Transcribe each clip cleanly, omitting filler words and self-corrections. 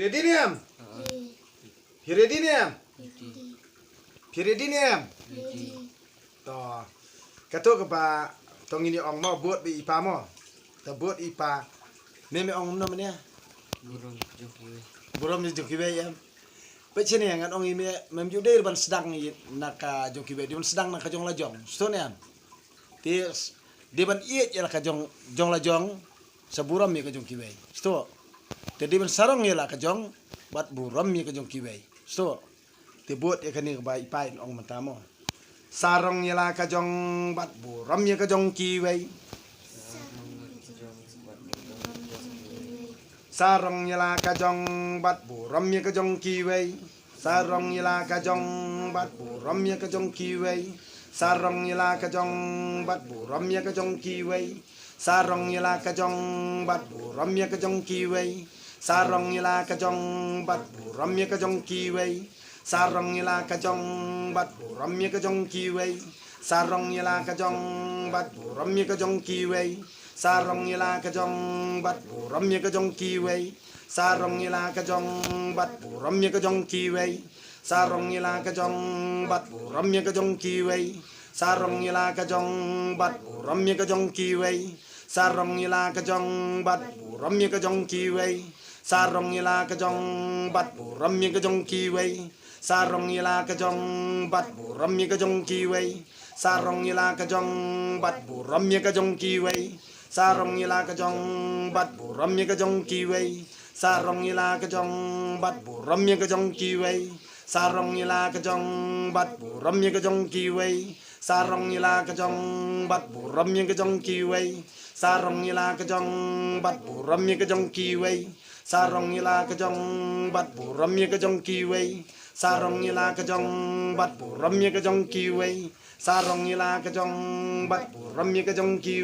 Piridinium. Piridinium. Piridinium. Toh. Kato kepa tong ini ong mau buat bi ipa mo. Ta buat ipa. Meme ong namanya. Burung jokiwe ya. Pecene yang ong ini mem jude ban sedang naka jokiwe di ban sedang naka jong lajong. Stone Tis di ban iet ya ka jong lajong saburam mi ka jong kiwe. Sto. Jadi ban sarong ya ka jong bat buram mi ka jong kiwe. Sto. Ti buat ya kani ka ba ipain ong matamo. Sarong ya ka jong bat buram ya ka jong kiwe. Sarong yala kajong bat buram ya kajong kiwei. Sarong yala kajong bat buram ya kajong kiwei. Sarong yala kajong bat buram ya kajong kiwei. Sarong yala kajong bat buram ya kajong kiwei. Sarong yala kajong bat buram ya kajong kiwei. Sarong yala kajong bat buram ya kajong kiwei. Sarong yala kajong bat buram ya kajong kiwei. Sarong yala kajong bat buram ya kajong kiwei. Sarong yala kajong bat buram ya kajong kiwei. Sarong yala kajong bat buram ya kajong kiwei. Sarong yala kajong bat buram ya kajong kiwei. Sarong yala kajong bat buram ya kajong kiwei. Sarong yala kajong bat buram ya kajong kiwei. Sarong yala kajong bat buram ya kajong kiwei. Sarong yala kajong bat buram ya kajong kiwei. Sarong yala kajong bat buram ya kajong kiwei. Sarong yala kajong bat buram ya kajong kiwei. Sarong yala kajong bat buram ya kajong kiwei. Sarong yala kajong bat buram ya kajong kiwei. Sarong yala kajong bat buram ya kajong kiwei. Sarong yala kajong bat buram ya kajong kiwei. Sarong yala kajong bat buram ya kajong kiwei. Sarong yala kajong bat buram ya kajong kiwei.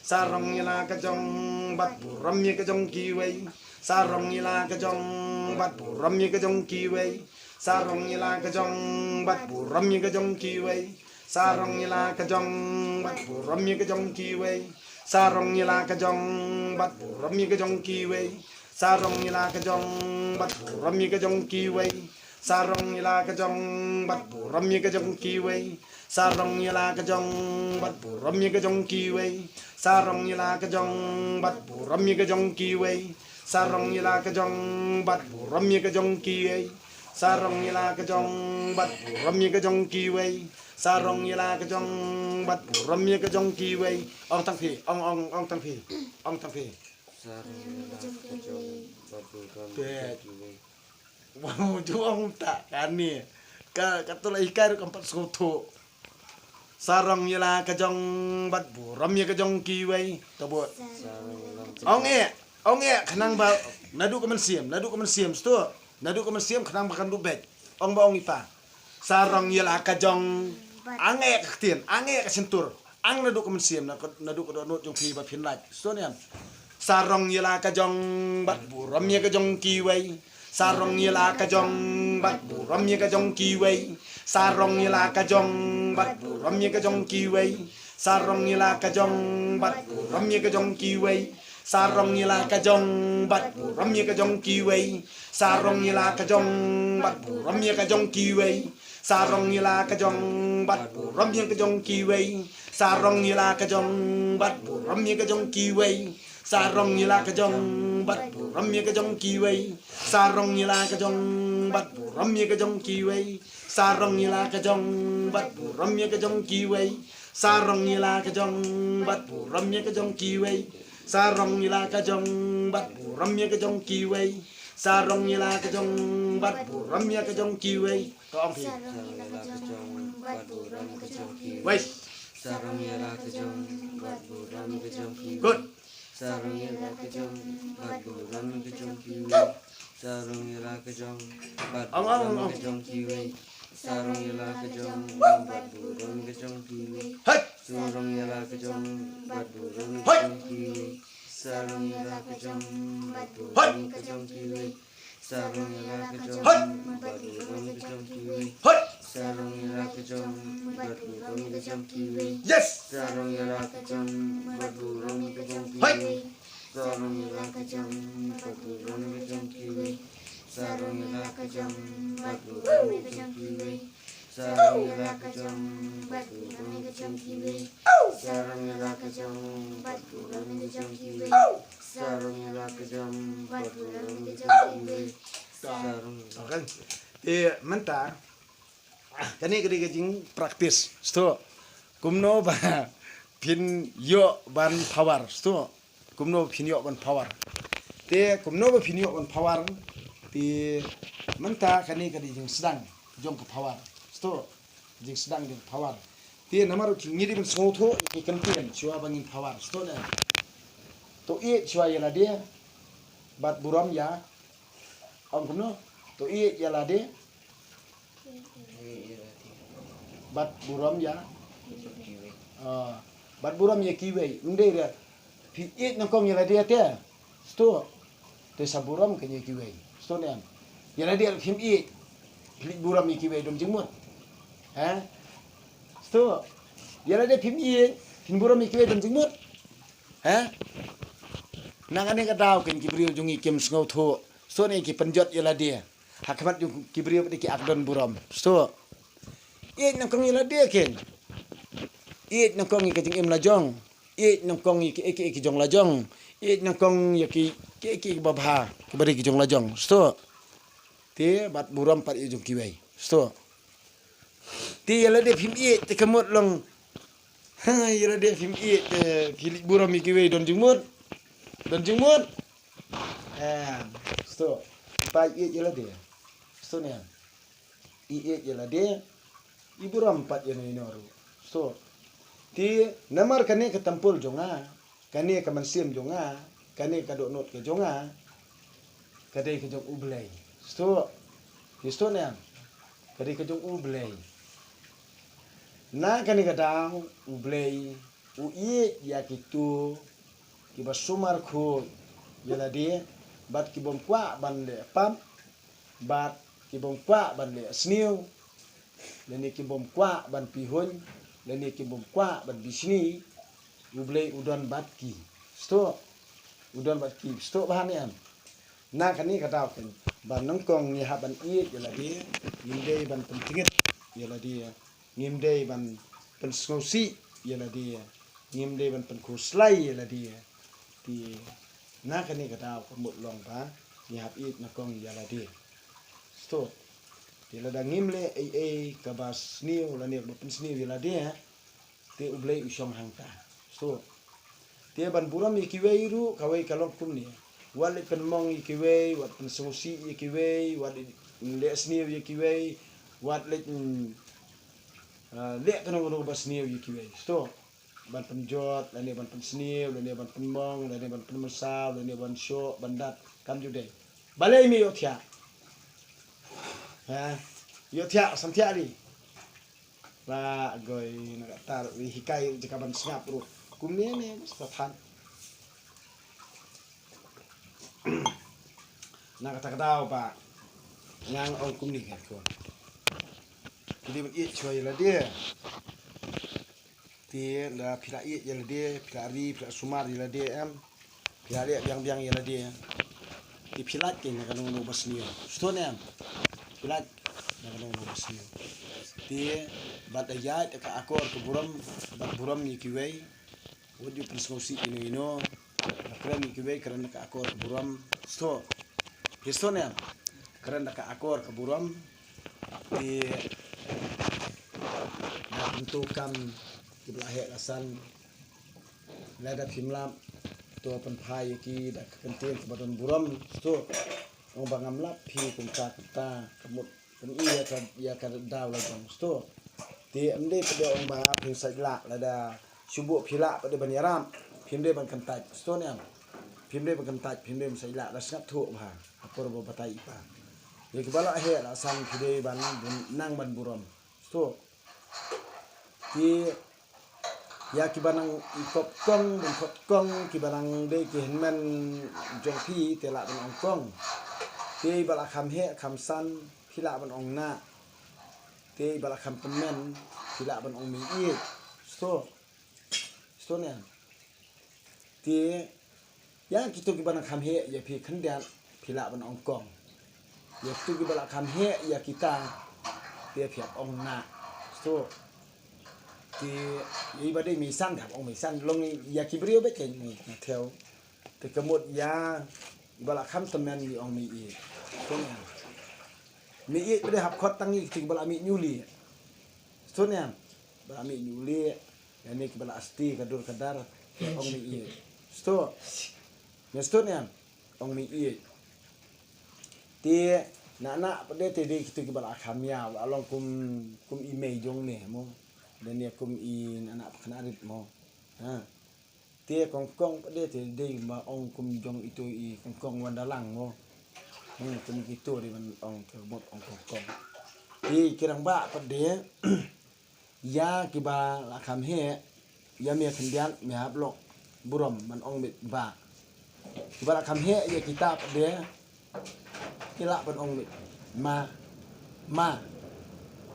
Sarong yala kajong bat buram ya kajong kiwei. Sarong yala kajong bat buram ya kajong kiwei. Sarong yala kajong bat buram ya kajong kiwei. Sarong yala kajong bat buram ya kajong kiwei. Sarong yala kajong bat buram ya kajong kiwei. Sarong yala kajong bat buram ya kajong kiwei. Sarong yala kajong bat buram ya kajong kiwei. Sarong yala kajong bat buram ya kajong kiwei. Sarong yala kajong bat buram ya kajong kiwei. Sarong yala kajong bat buram ya kajong kiwei. Sarong yala kajong bat buram ya kajong kiwei. Sarong yala kajong bat buram ya kajong kiwei. Ong tang phi, ong tang phi, ong tang phi. Sarong yala kajong bat buram ya kajong kiwei. Wow, juang tak kan ni. Katulai ikan keempat soto. Sarong yala kajong bat buram ya kajong kiwei. Tabut. Ong kenang ba nadu ka man siem sto. Nadu ka man siem kenang bakan dubek. Ong ba ong ipa. Sarong yala kajong ketin, ka sentur. Ang nadu ka man siem nadu ka donut jong ki ba pinlaj. Sto niam. Sarong yala kajong bat buram ya kajong kiwei. Sarong yala kajong bat buram ya kajong kiwei. Sarong yala kajong bat buram ya kajong kiwei. Sarong yala kajong bat buram ya kajong kiwei. Sarong yala kajong bat buram ya kajong kiwei. Sarong yala kajong bat buram ya kajong kiwei. Sarong yala kajong bat buram ya kajong kiwei. Sarong yala kajong bat buram ya kajong kiwei. Sarong yala kajong bat buram ya kajong kiwei. Sarong yala kajong bat buram ya kajong kiwei. Sarong yala kajong bat buram ya kajong kiwei. Sarong yala kajong bat buram ya kajong kiwei. Sarong yala kajong bat buram ya kajong kiwei. Sarong yala kajong bat buram ya kajong kiwei. Kau ambil. Sarong yala kajong bat buram ya kajong kiwei. Wait. Sarong yala kajong bat buram ya kajong kiwei. Good. Sarong yala kajong bat buram ya kajong kiwei. Sarong yala kajong bat buram ya kajong kiwei. Sarong yala kajong bat buram ya kajong kiwei. Hey. Sarong yala kajong bat buram ya kajong kiwei. Sarong yala kajong bat buram ya kajong kiwei. Sarong yala kajong bat buram ya kajong kiwei. Hey. Sarong yala kajong bat buram ya kajong kiwei. Yes. Sarong yala kajong bat buram ya kajong Hey. kiwei. Sarong yala kajong bat buram ya kajong kiwei. sarong ila kajong bat buram mi kajong kiwi sarong ila kajong bat buram mi kajong kiwi sarong ila kajong bat buram mi kajong kiwi sarong ila kajong bat buram mi kajong kiwi sarong kan menta kani kadi kajing praktis sto kumno ba pin yo ban power sto kumno pin yo ban power te kumno ba pin yo ban power ti menta kani kadi jing sedang jong ke power sto jing sedang jing power ti namaru ngiri ban sotho ki kantian chua bangin power sto ne to chua yala dia bat buram ya ông kumno to yala dia bat buram ya bat buram ya kiwe unde dia pi nangkong yala dia te sto te saburam kenya kiwe sto ne yala dia phim pi buram ya kiwe dom jingmut ha sto yala dia phim buram ya kiwe dom jingmut ha nangane ka daw ken kibriu jungi kem sngau tho sto ne ki penjot yala dia hakamat jung kibriu ki akdon buram sto nangkong yala dia ken nangkong ki jing im lajong nangkong ki jong lajong nangkong ki babha ki bari ki jong lajong sto te bat buram pat jung kiwei sto ti yala dia phim te kamot long ha yala dia phim te ki buram ki kiwei don jingmut sto pa yala dia sto ne yala dia ibu rampat yang ini orang, so, ti namar kane ke tempul jonga, kane ke mansim jonga, kane ke donut ke jonga, kade ke jong ublay, so, isto ne, kade ke jong ublay, na kane ke dang ublay, ya kitu, kiba sumar ko, yala dia, bat kibom kwa ban le pam, bat kibom kwa ban le sniu. Leni kimbom kwa ban pihon, leni kimbom kwa ban bisni, ublay udon batki, sto udon batki, sto bahanian. Na kani kataw kan ban nangkong ni haban yala dia, ngimdei ban pentingit yala dia, ngimdei ban pensngausi yala dia, ngimdei ban penkuslai yala dia. Ti na kani kataw kamut long ba, ni hab nangkong yala dia, sto. Bila dah ngimle kabas sniu la ni bapun sniu bila dia te ublay usyong hangta so te ban buram ikiwei ru kawai kalong kum ni wal penmong ikiwei wat pensusi ikiwei wat le sniu ikiwei wat le kanong bas sniu ikiwei so ban penjot la ni ban pensniu la ni ban penmong la ni ban penmesal la ni ban syo bandat kam jude balai mi yothya yothya samthya di la goy nak tar wi hikai jekaban sngap ru kumne ne sathan nak kata daw pa yang ong kumni ka ko jadi ben choi la dia ti la phila ya la dia phila ri phila sumar ya la dia phila le biang ya la dia ti philat ke kan no basni sto ne pilat na no basni ti bat ayat ka akor ke buram ni kiwei wodi prisnosi ino kran ni kiwei karena ka akor ke buram sto ne karena ka akor ke buram ti na bentukan di belahe lasan lada pimlam to penpai ki dak kentin ke badan buram sto ngong bangam lap pi kumta kita kemut iya kan ya kan daw la jong sto ti amde pada ong ba pin sajla lada subuh phila pada banyaram phimde ban kantai sto ne phimde ban kantai phimde sajla la snap thu ba akor bo batai pa ye ke bala he la sang phide ban nang ban buram sto ti ya kibanang ikop kong kibanang de ki henman jong pi tela ban ong kong te bala kham he kham san phila ban ong na te bala kham pemen phila ban ong mi i sto ne te ya kitu kibanang kham he ya phi khandian phila ban ong kong ya tu kita balak kami ya kita dia pihak ong na so thì ý bà đây mì săn gặp ông mì săn long ya kibrio bé cái mì theo thì cái một ya bà là khăm tâm men ông mì ý số này mì ý bây giờ học khó tăng ý thì bà là mì nhu li số này bà là mì nhu li ini bà là asti kadur kadar ông mì ý số này số này ông mì ý thì nana pada tadi kita bà là khăm ya bà long kum email jong nè mo dan dia kum in anak kena arit mo ha tie kongkong pada tadi ma ong kum jong itu i kongkong wandalang mo kum itu di man ong terbot ong kongkong di kirang ba pada ya kiba la kham he ya me kendian me hablok burom man ong mit ba kiba la kham he ya kita pada kila ban ong mit ma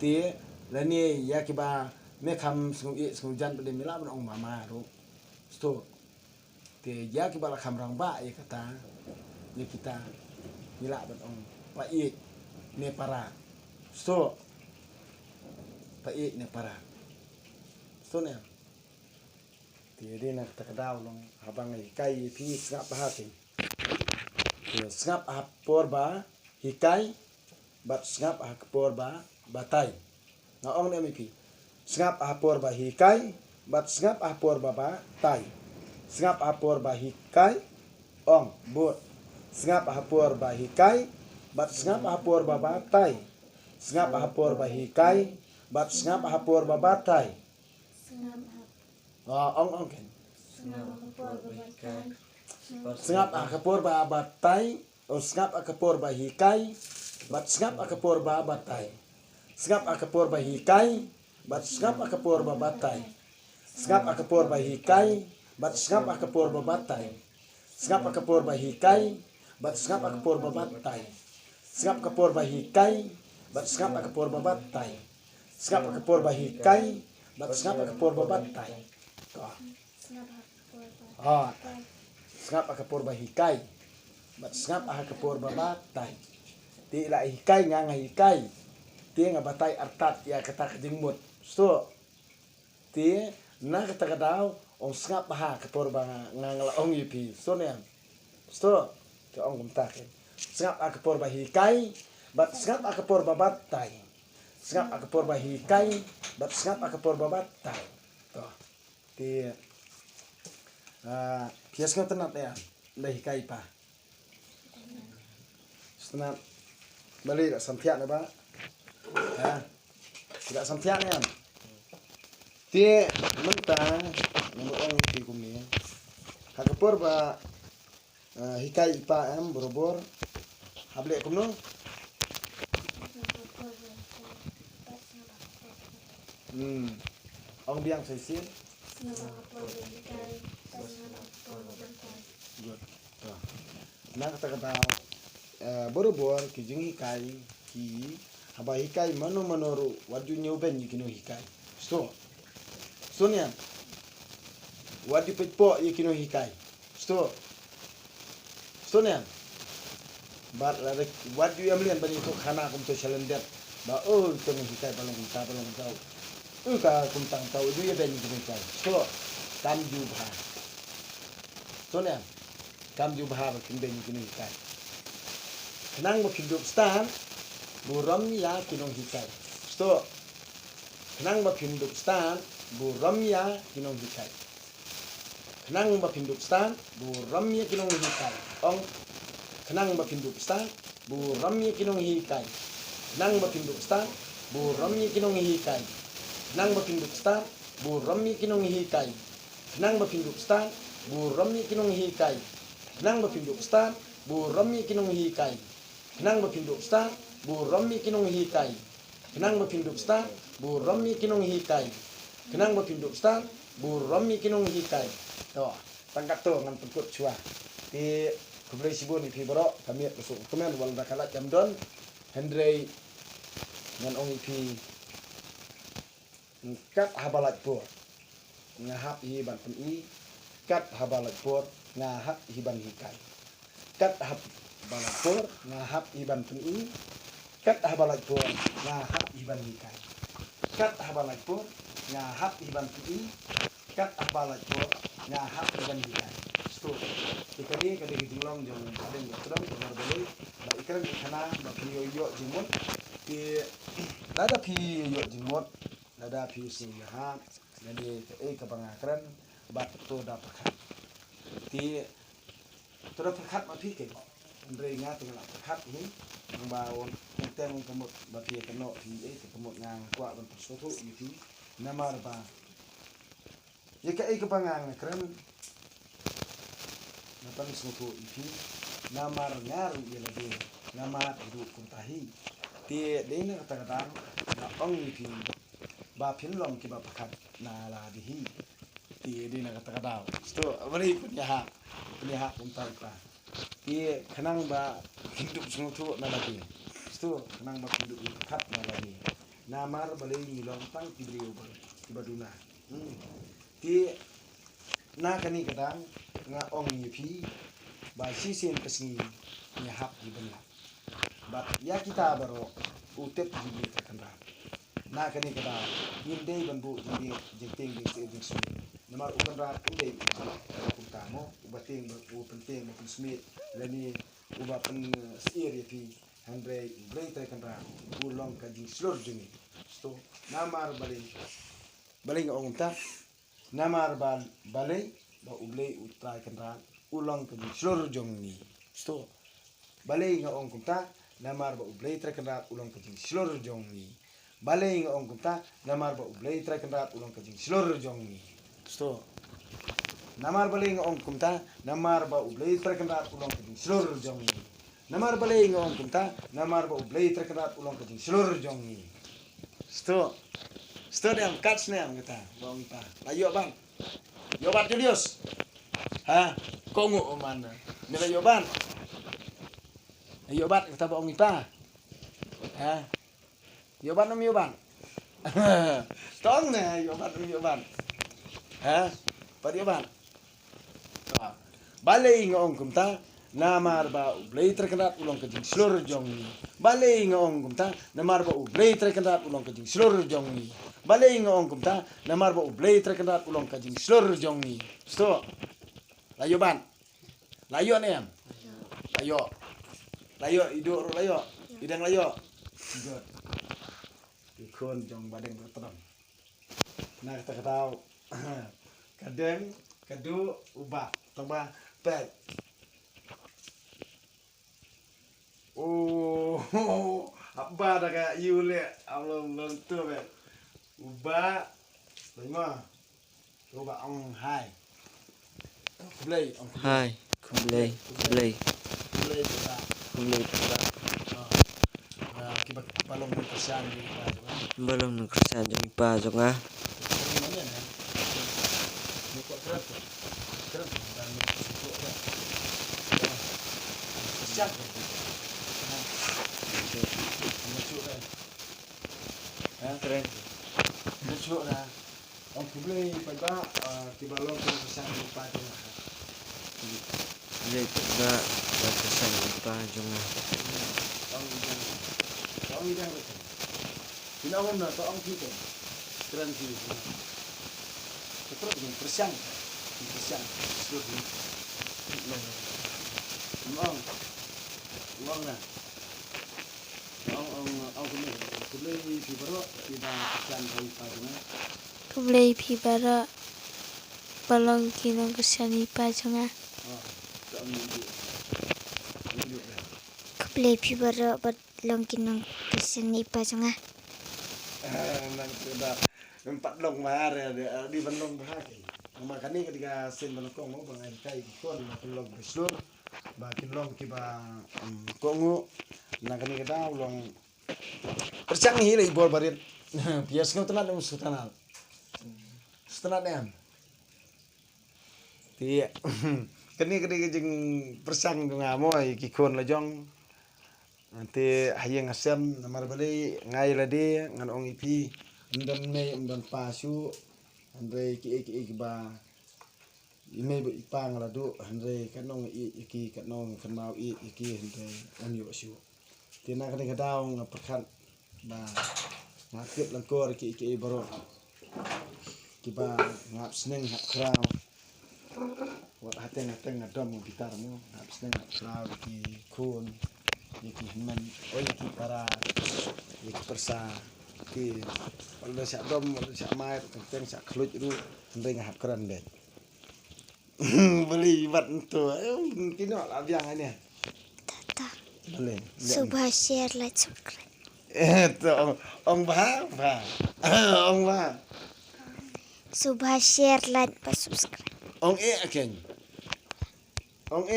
tie la ni ya kiba me kham sung jan pada mila ban ong mama ro sto tie ya kiba la kham rang ba ya kata ya kita mila ban ong pa i ne para sto pa i ne para sto ne tie dia nak takadaw long habang ai kai pi ngap ha ke ngap ha por ba hikai bat ngap ha por ba batai na ong ne mi pi ngap ha por ba hikai bat ngap ha por ba batai ngap ha por ba hikai ong bot ngap ha por ba hikai bat ngap ha por ba batai ngap ha por ba hikai bat ngap ha por ba batai ong ken ngap ha por ba batai o ngap ha por ba hikai bat ngap ha por ba batai ngap ha por ba hikai bat ngap ha por ba batai ngap ha por ba hikai bat ngap ha por ba batai ngap ha por ba hikai bat ngap ha por ba batai ngap ha por ba hikai bat ngap ha por ba batai ngap ha por ba hikai bat ngap ha por ba batai ngap ha por ba hikai bat ngap ha por ba batai ti la hikai nga hikai ti nga batai artat ya kata kejingmut so ti na kata kadaw ong ngap ha por ba nga ong ipi so ne so to ong kumtaken ngap ha por ba hikai bat ngap ha por ba batai ngap ha por ba hikai bat ngap ha por ba batai to ti kias ka tenat ya dai hikai pa senat balik tak sampiak na ba ha tidak sampiak ni kan ti mentang ngomong ti kum ni hakapor ba hikai ipa am borobor hable kum no ong biang saisin good na kata borobor ki jing hikai ki haba hikai mano manoru wadu nyoben yikino hikai so nya wadu petpo yikino hikai so nya bar la wadu yamlian bani to khana kum to chalender ba to hikai balong ta ka kum tang tau du ya ben yikino hikai so kam ju bha nya kam ju bha ba kin ben yikino hikai kenang mapinduk stan buram ya kinong hikai sto kenang mapinduk stan buram ya kinong hikai kenang mapinduk stan buram ya kinong hikai ong kenang mapinduk stan buram ya kinong hikai kenang mapinduk stan buram ya kinong hikai kenang mapinduk stan buram ya kinong hikai kenang mapinduk stan buram ya kinong hikai kenang mapinduk stan buram ya kinong hikai kenang mapinduk stan buram mi kinong hikai kenang mapinduk stan buram mi kinong hikai kenang mapinduk stan buram mi kinong hikai to tangkat to ngan pengkut chua ti kublai sibun ipi boro kami usuk kemen wal dakalat jamdon hendrei ngan ong ipi kat habalat por ngahap hiban peni kat habalat por ngahap hiban hikai kat hab balai por ngahap iban peni kat balai por ngahap iban ikan kat balai por ngahap iban peni kat balai por ngahap iban ikan sto ikadi kadi jinglong jong aden yotrom kamar balai ba ikran ikana ba piyo yo jingmot ti dada pi yo jingmot dada pi sing ha jadi kabangakran ba to da pakhat ti to da pakhat ma pi ke andre nga tinggal pakhat ni ang bawon tem kamot ba pi kano pi kamot ngang kwa ban soto pi namar ba ya ka kabangakran napan soto pi namar ngar ya lagi nama hidup kuntahi ti dena kata-kata na ong pi ba pin long ki ba pakhat na la dihi ti dena kata-kata sto bari punya hak kuntai pa ti kanang ba hidup soto na lagi sto kanang ba hidup pakhat na lagi namar balai ngilong tang ti beliau ti baduna ti na kani kadang nga ong pi ba sisen kesni nya hap di benak ba ya kita baro utep di terkendal na kani kada inde banbu di jeng di sumi namar ukan ra inde utamo ubating bu penting bu sumi lani uba pen sir pi handre blay terkendal ulong ka di slur juni sto namar balai ngong ta namar balai ba ublay utrai kendra ulang ke slur jong ni sto balai ngong kumta namar ba ublay terkendra ulang ke slur jong ni balai ngong kumta namar ba ublay terkendra ulang ke slur jong ni sto namar balai ngong kumta namar ba ublay terkendra ulang ke slur jong ni namar balai ngong kumta namar ba ublay terkendra ulang ke slur jong ni sto dem kats nem kita bang pa ayo bang yobat Julius ha kongo mana nila yoban yobat kita bang pa ha yoban om yoban tong ne yoban ha par yoban balai ngong kumta namar ba ublay terkendat ulong kejing seluruh jong ni balai ngong kumta namar ba ublay terkendat ulong kejing seluruh jong ni balai ngong kumta namar ba ublay terkendat ulong kejing seluruh jong ni sto layo ban layo nem layo iduk layo idang layo good ikon jong badeng berterang nah kata tahu kadang kadu ubah tambah pet oh apa dah kayak you le Allah lentu bet ubah lima ubah ong hai kublai Hai, kublai kibat balong persian di belum nagkersan dyan pa nga. Keren. Lucu dah. Om kublai pada kibalong persian di pagi. Kublai pa nagkersan dyan pa nga. Tong idang betul. Pinawon na to ang kita. Keren sih. Terus dengan persian. Seluruh. Uang na. Kublai pibaro tidak persian dari pagi. Kublai pibaro balong kinong kusyani pa nga. Kublai pibaro balong kinong kusyani pa nga. Nang sudah empat long mahar ya di Bandung bahagi. Makanya ketika sen balokong mau bangai kai kon makin long beslur, makin long kiba kongu. Nakani kita ulang percang hile ibor barit. Bias ngau telat mus tanal. Setelah dem. Ti kani jeung persang ngamoy kikon lajong. Nanti hayang asam namar bali ngai lade ngan ong ipi ndam ne ndam pasu andre ki ba ime be ipang la du hanre kanong iki kanong kanmau iki hanre anyo siu tina kadang kadang ngaperkan ba ngakit langkor iki baro kiba ngap seneng ngap krau wat hateng ngadom gitar mo ngap seneng ngap krau iki kun iki himan iki para iki persa ki wala sak dom wala sak mai teng sak khluj ru hanre ngap kran bet beli bat tu kini lah biang ini Tata. boleh Subha share like subscribe. tu ong bah ong bah Subha share like và subscribe. ong aken ong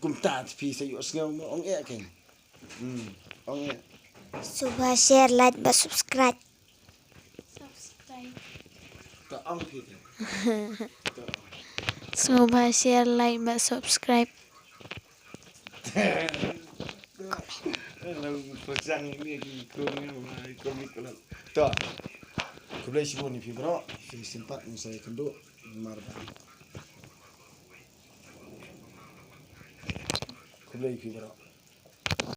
kum ta pi sa yu sngau ong aken ong Subha share like và subscribe. tu ong pi Subha share like và subscribe. Lalu pasang ini komik lah. Tu, kebelah si ni fibro, si sempat saya kenduk marba. Kebelah fibro.